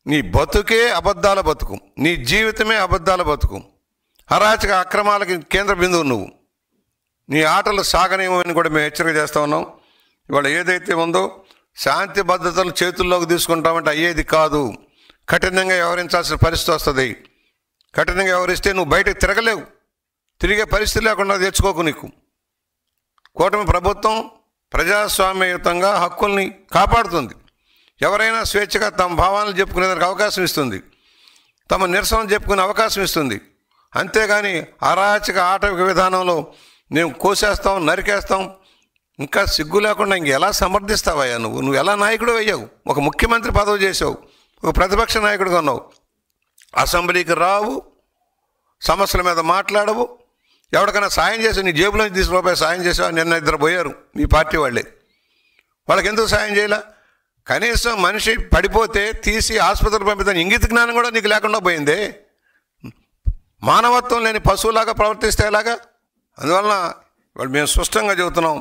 నీ బతుకే అబద్ధాల బతుకు, నీ జీవితమే అబద్ధాల బతుకు, అరాచక అక్రమాలకి కేంద్ర బిందువు నువ్వు. నీ ఆటలు సాగనేమని కూడా మేము హెచ్చరిక చేస్తూ ఉన్నాం. ఇవాళ ఏదైతే ఉందో శాంతి భద్రతలు చేతుల్లోకి తీసుకుంటామంటే అయ్యేది కాదు. కఠినంగా వ్యవహరించాల్సిన పరిస్థితి వస్తుంది. కఠినంగా వ్యవహరిస్తే నువ్వు బయటకు తిరగలేవు, తిరిగే పరిస్థితి లేకుండా తెచ్చుకోకు. నీకు కూటమి ప్రభుత్వం ప్రజాస్వామ్యయుతంగా హక్కుల్ని కాపాడుతుంది. ఎవరైనా స్వేచ్ఛగా తమ భావాలను చెప్పుకునేదానికి అవకాశం ఇస్తుంది, తమ నిరసన చెప్పుకునే అవకాశం ఇస్తుంది. అంతేగాని అరాచక ఆటవిక విధానంలో మేము కోసేస్తాం, నరికేస్తాం, ఇంకా సిగ్గు లేకుండా ఎలా సమర్థిస్తావయ్యా? నువ్వు ఎలా నాయకుడు అయ్యావు? ఒక ముఖ్యమంత్రి పదవి చేసావు, ఒక ప్రతిపక్ష నాయకుడిగా ఉన్నావు, అసెంబ్లీకి రావు, సమస్యల మీద మాట్లాడవు, ఎవరికైనా సాయం చేసావు, నీ జేబులో నుంచి 30 రూపాయలు సాయం చేసావు. నిన్న 2 పోయారు మీ పార్టీ వాళ్ళే, వాళ్ళకి ఎందుకు సాయం చేయలే? కనీసం మనిషి పడిపోతే తీసి ఆసుపత్రికి పంపిస్తాను ఇంగిత జ్ఞానం కూడా నీకు లేకుండా పోయిందే. మానవత్వం లేని పశువులాగా ప్రవర్తిస్తే ఎలాగా? అందువలన వాళ్ళు మేము స్పష్టంగా చెబుతున్నాం,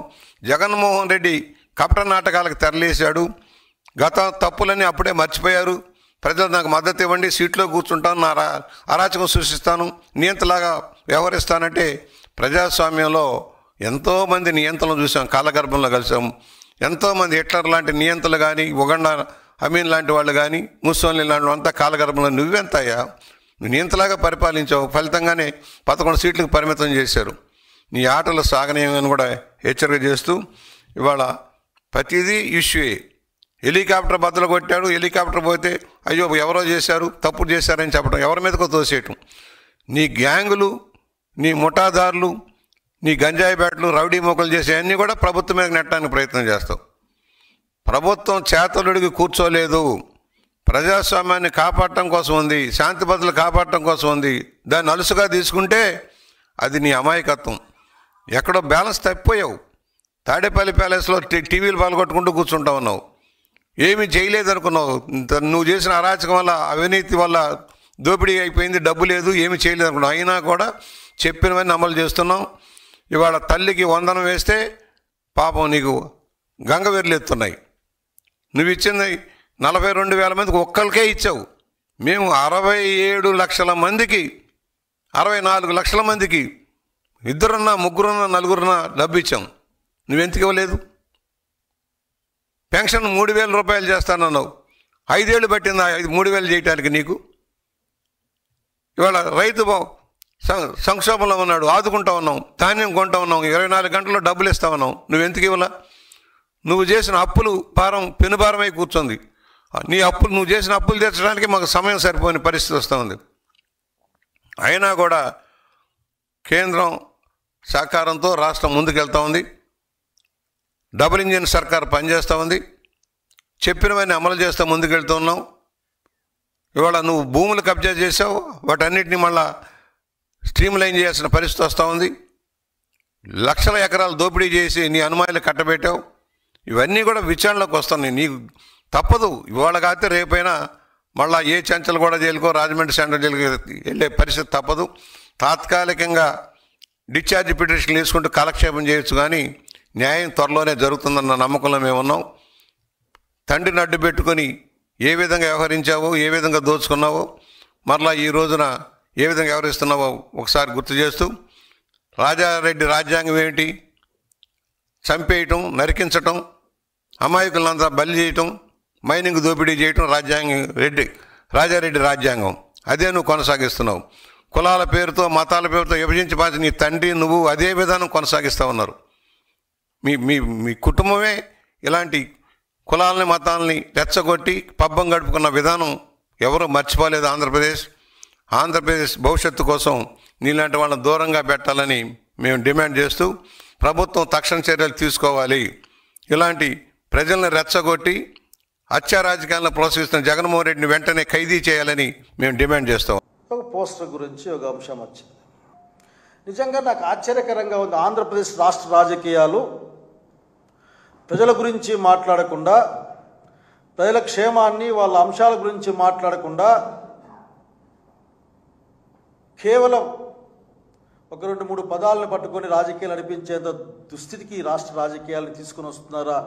జగన్మోహన్ రెడ్డి కపట నాటకాలకు తెరలేశాడు. గత తప్పులన్నీ అప్పుడే మర్చిపోయారు. ప్రజలు నాకు మద్దతు ఇవ్వండి, సీట్లో కూర్చుంటాను, నా అరాచకం సృష్టిస్తాను, నియంతలాగా వ్యవహరిస్తానంటే ప్రజాస్వామ్యంలో ఎంతోమంది నియంత్రణలు చూసాం, కాలగర్భంలో కలిసాం. ఎంతోమంది హిట్లర్ లాంటి నియంతలు కానీ, ఉగండా అమీన్ లాంటి వాళ్ళు కానీ, ముస్సోలిని లాంటి అంతా కాలగర్భంలో. నువ్వెంతయ్యా? నువ్వు నియంతలాగా పరిపాలించావు, ఫలితంగానే 11 సీట్లకు పరిమితం చేశారు. నీ ఆటలు సాగనీయమని కూడా హెచ్చరిక చేస్తూ ఇవాళ ప్రతిదీ ఇష్యూయే. హెలికాప్టర్ బద్దలు కొట్టాడు, హెలికాప్టర్ పోతే అయ్యో ఎవరో చేశారు, తప్పుడు చేశారని చెప్పడం, ఎవరి మీదకో తోసేయటం. నీ గ్యాంగులు, నీ ముఠాదారులు, నీ గంజాయి బ్యాట్లు, రౌడీ మోకలు చేసే అన్నీ కూడా ప్రభుత్వం మీద నెట్టడానికి ప్రయత్నం చేస్తావు. ప్రభుత్వం చేతలుడికి కూర్చోలేదు, ప్రజాస్వామ్యాన్ని కాపాడటం కోసం ఉంది, శాంతి భద్రతలు కాపాడటం కోసం ఉంది. దాన్ని అలుసుగా తీసుకుంటే అది నీ అమాయకత్వం. ఎక్కడో బ్యాలెన్స్ తప్పిపోయావు. తాడేపల్లి ప్యాలెస్లో టీవీలు పాల్గొట్టుకుంటూ కూర్చుంటా ఉన్నావు, ఏమీ చేయలేదనుకున్నావు. నువ్వు చేసిన అరాచకం వల్ల, అవినీతి వల్ల దోపిడీ అయిపోయింది, డబ్బు లేదు, ఏమీ చేయలేదనుకున్నావు. అయినా కూడా చెప్పినవన్నీ అమలు చేస్తున్నాం. ఇవాళ తల్లికి వందనం వేస్తే పాపం నీకు గంగవెర్లు ఎత్తున్నాయి. నువ్వు ఇచ్చింది 42,000 మందికి ఒక్కరికే ఇచ్చావు. మేము 67 లక్షల మందికి, 64 లక్షల మందికి, 2 3 4 డబ్బు ఇచ్చాం. నువ్వెందుకు ఇవ్వలేదు? పెన్షన్ 3,000 రూపాయలు చేస్తానన్నావు, 5 ఏళ్ళు పట్టిందా 3,000 చేయటానికి నీకు? ఇవాళ రైతు సంక్షోభంలో ఉన్నాడు, ఆదుకుంటా ఉన్నాం, ధాన్యం కొంటా ఉన్నాం, 24 గంటల్లో డబ్బులు ఇస్తా ఉన్నాం. నువ్వెందుకు ఇవ్వాల? నువ్వు చేసిన అప్పులు భారం పెనుభారమై కూర్చుంది. నీ అప్పులు, నువ్వు చేసిన అప్పులు తీర్చడానికి మాకు సమయం సరిపోని పరిస్థితి వస్తూ ఉంది. అయినా కూడా కేంద్రం సహకారంతో రాష్ట్రం ముందుకెళ్తూ ఉంది. డబుల్ ఇంజిన్ సర్కార్ పనిచేస్తూ ఉంది. చెప్పినవన్నీ అమలు చేస్తూ ముందుకెళ్తున్నాం. ఇవాళ నువ్వు భూములు కబ్జా చేసావు, వాటన్నిటిని మళ్ళా స్ట్రీమ్లైన్ చేయాల్సిన పరిస్థితి వస్తూ ఉంది. లక్షల ఎకరాలు దోపిడీ చేసి నీ అనుమానాలు కట్టబెట్టావు. ఇవన్నీ కూడా విచారణలోకి వస్తున్నాయి. నీకు తప్పదు, ఇవాళ కాకపోతే రేపైనా మళ్ళీ ఏ చెంచలు కూడా జైలుకో, రాజమండ్రి సెంట్రల్ జైలుకి వెళ్ళే పరిస్థితి తప్పదు. తాత్కాలికంగా డిశ్చార్జ్ పిటిషన్లు వేసుకుంటూ కాలక్షేపం చేయొచ్చు, కానీ న్యాయం త్వరలోనే జరుగుతుందన్న నమ్మకంలో మేము ఉన్నాం. తండ్రిని అడ్డు పెట్టుకొని ఏ విధంగా వ్యవహరించావో, ఏ విధంగా దోచుకున్నావో, మరలా ఈ రోజున ఏ విధంగా వ్యవహరిస్తున్నావో ఒకసారి గుర్తు చేస్తూ, రాజారెడ్డి రాజ్యాంగం ఏమిటి? చంపేయటం, నరికించటం, అమాయకులంతా బలి చేయటం, మైనింగ్ దోపిడీ చేయటం రాజారెడ్డి రాజ్యాంగం. అదే నువ్వు కొనసాగిస్తున్నావు. కులాల పేరుతో, మతాల పేరుతో విభజించి పాల్చి నీ తండ్రి, నువ్వు అదే విధానం కొనసాగిస్తూ ఉన్నారు. మీ కుటుంబమే ఇలాంటి కులాలని, మతాలని రెచ్చగొట్టి పబ్బం గడుపుకున్న విధానం ఎవరూ మర్చిపోలేదు. ఆంధ్రప్రదేశ్ భవిష్యత్తు కోసం నీలాంటి వాళ్ళని దూరంగా పెట్టాలని మేము డిమాండ్ చేస్తూ, ప్రభుత్వం తక్షణ చర్యలు తీసుకోవాలి. ఇలాంటి ప్రజలను రెచ్చగొట్టి హత్యా రాజకీయాలను ప్రోత్సహిస్తున్న జగన్మోహన్ రెడ్డిని వెంటనే ఖైదీ చేయాలని మేము డిమాండ్ చేస్తాం. ఒక పోస్టర్ గురించి ఒక అంశం వచ్చింది. నిజంగా నాకు ఆశ్చర్యకరంగా ఉంది. ఆంధ్రప్రదేశ్ రాష్ట్ర రాజకీయాలు ప్రజల గురించి మాట్లాడకుండా, ప్రజల క్షేమాన్ని, వాళ్ళ అంశాల గురించి మాట్లాడకుండా కేవలం 1-2-3 పదాలను పట్టుకొని రాజకీయాలు నడిపించేంత దుస్థితికి రాష్ట్ర రాజకీయాలను తీసుకుని వస్తున్నారా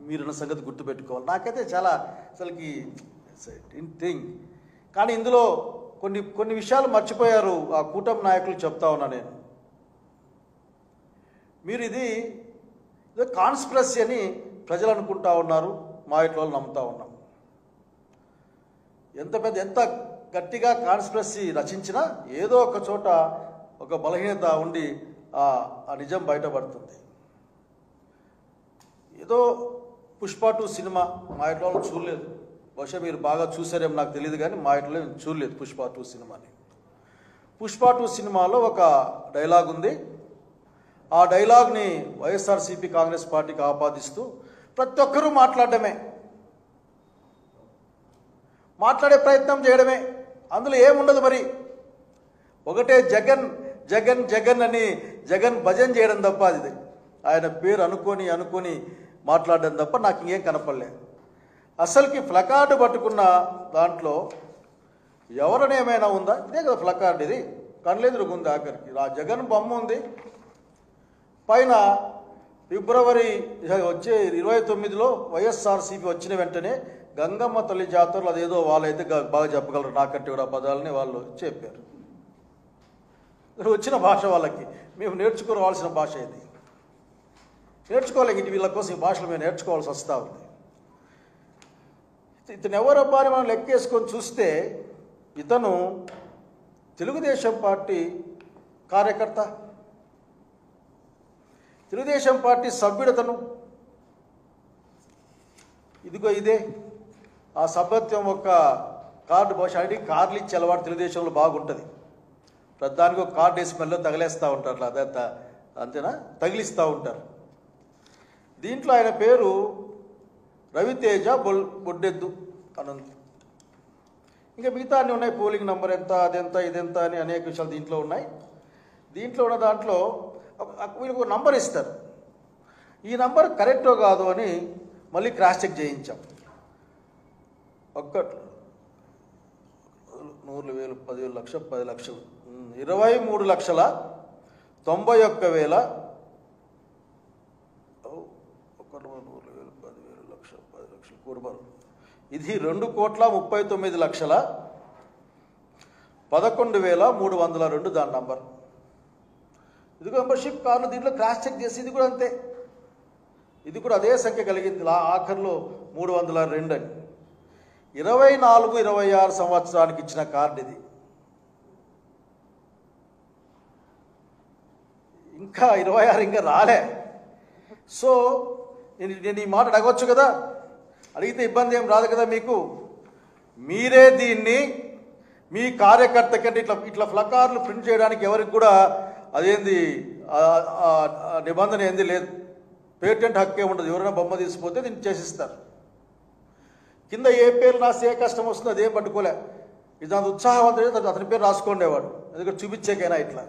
మీరన్న సంగతి గుర్తుపెట్టుకోవాలి. నాకైతే చాలా అసలుకి డింట్ థింక్. కానీ ఇందులో కొన్ని విషయాలు మర్చిపోయారు ఆ కూటమి నాయకులు. చెప్తా ఉన్నా నేను, మీరు ఇది కాన్స్పిరసీ అని ప్రజలు అనుకుంటా ఉన్నారు, మా ఇంట్లో వాళ్ళు నమ్ముతా ఉన్నాం. ఎంత గట్టిగా కాన్స్పిరసీ రచించినా ఏదో ఒక చోట ఒక బలహీనత ఉండి ఆ నిజం బయటపడుతుంది. ఏదో పుష్ప 2 సినిమా మా ఇంట్లో వాళ్ళు చూడలేదు, బహుశా మీరు బాగా చూసారేమో నాకు తెలియదు, కానీ మా ఇంట్లో చూడలేదు పుష్ప 2 సినిమాని. పుష్ప 2 సినిమాలో ఒక డైలాగ్ ఉంది. ఆ డైలాగ్ని వైఎస్ఆర్సీపీ కాంగ్రెస్ పార్టీకి ఆపాదిస్తూ ప్రతి ఒక్కరూ మాట్లాడే ప్రయత్నం చేయడమే. అందులో ఏముండదు. మరి ఒకటే జగన్ జగన్ జగన్ అని జగన్ భజన చేయడం తప్ప, అది ఆయన పేరు అనుకొని మాట్లాడడం తప్ప నాకు ఇంకేం కనపడలేదు. అసలుకి ఫ్లకార్డు పట్టుకున్న దాంట్లో ఎవరని ఏమైనా ఉందా? ఇదే కదా ఫ్లకార్డు, ఇది కళ్ళెదురుగుంది. ఆఖరికి ఆ జగన్ బొమ్మ ఉంది. పైన ఫిబ్రవరి వచ్చే 29లో వైఎస్ఆర్సీపీ వచ్చిన వెంటనే గంగమ్మ తల్లి జాతరలు అదేదో వాళ్ళైతే బాగా చెప్పగలరు నాకంటే కూడా పదాలని వాళ్ళు చెప్పారు. వచ్చిన భాష వాళ్ళకి, మేము నేర్చుకోవాల్సిన భాష ఇది. నేర్చుకోలేక వీళ్ళ కోసం ఈ భాషలు మేము నేర్చుకోవాల్సి వస్తూ ఉంది. ఇతను ఎవరబ్బా అని మనం లెక్కేసుకొని చూస్తే ఇతను తెలుగుదేశం పార్టీ కార్యకర్త, తెలుగుదేశం పార్టీ సభ్యుడతను. ఇదిగో ఇదే ఆ సభ్యత్వం ఒక కార్డు. బహుశా కార్డులు ఇచ్చే అలవాటు తెలుగుదేశంలో బాగుంటుంది. ప్రధానికి ఒక కార్డు వేసి మెల్లో తగిలేస్తూ ఉంటారు, అదంతా అంతేనా, తగిలిస్తూ ఉంటారు. దీంట్లో ఆయన పేరు రవితేజ బొడ్డెద్దు అని ఉంది. ఇంకా మిగతా అన్నీ ఉన్నాయి, పోలింగ్ నెంబర్ ఎంత, అదెంత, ఇదెంత అని అనేక విషయాలు దీంట్లో ఉన్నాయి. దీంట్లో ఉన్న దాంట్లో వీళ్ళకి ఒక నంబర్ ఇస్తారు. ఈ నంబర్ కరెక్టో కాదు అని మళ్ళీ క్రాస్ చెక్ చేయించాం. 100,000, 10,000, 10 లక్షలు 23,91,000 కూడబరు. ఇది 2,39,11,302 దాని నంబర్. ఇదిగో మెంబర్షిప్ కార్డు. దీంట్లో క్రాస్ చెక్ చేసి ఇది కూడా అంతే, ఇది కూడా అదే సంఖ్య కలిగింది. ఆఖరిలో 302 అని. 24-26 సంవత్సరానికి ఇచ్చిన కార్డు ఇది. ఇంకా 26 ఇంకా రాలే. సో నేను ఈ మాట అడగవచ్చు కదా, అడిగితే ఇబ్బంది ఏం రాదు కదా మీకు. మీరే దీన్ని మీ కార్యకర్త కంటే ఇట్లా ఫ్లకార్లు ప్రింట్ చేయడానికి ఎవరికి కూడా అదేంది నిబంధన ఏంది లేదు, పేటెంట్ హక్కే ఉండదు. ఎవరైనా బొమ్మ తీసిపోతే దీన్ని చేసిస్తారు. కింద ఏ పేరు రాస్తే ఏ కష్టం వస్తుందో అదేం పట్టుకోలే. ఇది అంత ఉత్సాహవంతుడు అతని పేరు రాసుకునేవాడు, ఎందుకంటే చూపించేకైనా ఇట్లా.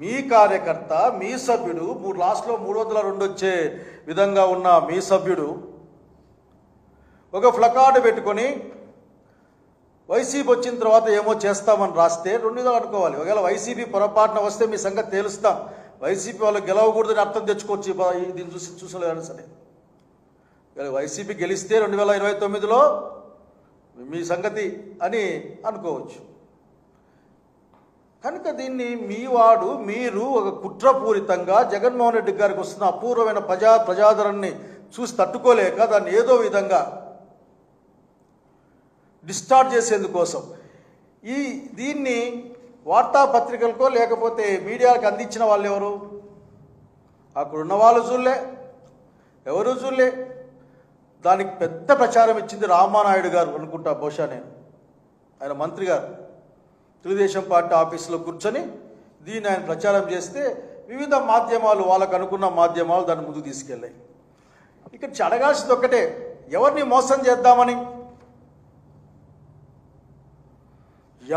మీ కార్యకర్త, మీ సభ్యుడు, లాస్ట్లో 302 వచ్చే విధంగా ఉన్న మీ సభ్యుడు ఒక ఫ్లకార్డు పెట్టుకొని వైసీపీ వచ్చిన తర్వాత ఏమో చేస్తామని రాస్తే 2 అనుకోవాలి. ఒకవేళ వైసీపీ పొరపాటున వస్తే మీ సంగతి తేలుస్తాం. వైసీపీ వాళ్ళు గెలవకూడదని అర్థం తెచ్చుకోవచ్చు. దీన్ని చూసలేదని సరే, వైసీపీ గెలిస్తే 2029లో మీ సంగతి అని అనుకోవచ్చు. కనుక దీన్ని మీరు ఒక కుట్రపూరితంగా జగన్మోహన్ రెడ్డి గారికి వస్తున్న అపూర్వమైన ప్రజాదరణని చూసి తట్టుకోలేక దాన్ని ఏదో విధంగా డిస్టార్ట్ చేసేందుకోసం దీన్ని వార్తాపత్రికలకో లేకపోతే మీడియాలకు అందించిన వాళ్ళు ఎవరు? అక్కడున్న వాళ్ళు చూడలే, ఎవరు చూడలే. దానికి పెద్ద ప్రచారం ఇచ్చింది రామానాయుడు గారు అనుకుంటా, బహుశా ఆయన మంత్రి గారు తెలుగుదేశం పార్టీ ఆఫీసులో కూర్చొని దీన్ని ఆయన ప్రచారం చేస్తే వివిధ మాధ్యమాలు, వాళ్ళకు అనుకున్న మాధ్యమాలు దాన్ని ముందుకు తీసుకెళ్ళాయి. ఇక్కడ అడగాల్సింది ఒక్కటే, ఎవరిని మోసం చేద్దామని,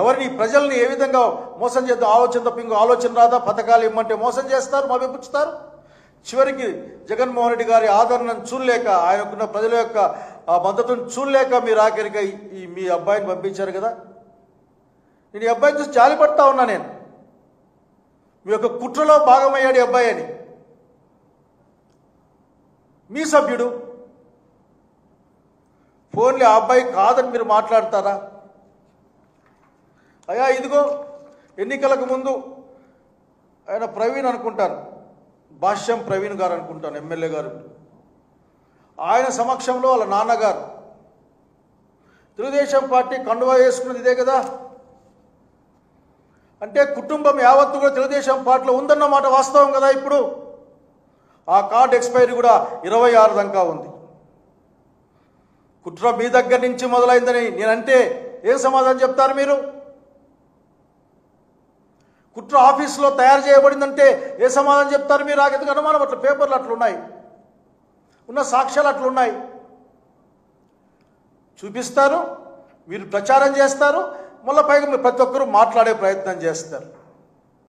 ఎవరిని ప్రజల్ని ఏ విధంగా మోసం చేద్దాం ఆలోచన తప్ప ఇంకో ఆలోచన రాదా? పథకాలు ఇవ్వమంటే మోసం చేస్తారు, మభ్యపుచ్చుతారు. చివరికి జగన్మోహన్ రెడ్డి గారి ఆదరణను చూడలేక, ఆయనకున్న ప్రజల యొక్క ఆ మద్దతును చూడలేక మీరు ఆఖరిగా మీ అబ్బాయిని పంపించారు కదా. నేను ఈ అబ్బాయిని చూసి జాలిపడతా ఉన్నా. నేను మీ యొక్క కుట్రలో భాగమయ్యాడు ఈ అబ్బాయి అని. మీ సభ్యుడు ఫోన్లే ఆ అబ్బాయి కాదని మీరు మాట్లాడతారా? అయ్యా ఇదిగో ఎన్నికలకు ముందు ఆయన ప్రవీణ్ అనుకుంటాను, భాష్యం ప్రవీణ్ గారు అనుకుంటాను, ఎమ్మెల్యే గారు, ఆయన సమక్షంలో వాళ్ళ నాన్నగారు తెలుగుదేశం పార్టీ కండువా వేసుకున్నది ఇదే కదా. అంటే కుటుంబం యావత్తు కూడా తెలుగుదేశం పార్టీలో ఉందన్నమాట వాస్తవం కదా. ఇప్పుడు ఆ కార్డు ఎక్స్పైరీ కూడా 26 దాకా ఉంది. కుట్ర మీ దగ్గర నుంచి మొదలైందని నేనంటే ఏం సమాధానం చెప్తారు మీరు? కుట్ర ఆఫీసులో తయారు చేయబడిందంటే ఏ సమాధానం చెప్తారు మీరు? ఎందుకు అనుమానం? అట్లా పేపర్లు అట్లున్నాయి, ఉన్న సాక్ష్యాలు అట్లున్నాయి, చూపిస్తారు, మీరు ప్రచారం చేస్తారు, మళ్ళీ పైగా ప్రతి ఒక్కరూ మాట్లాడే ప్రయత్నం చేస్తారు.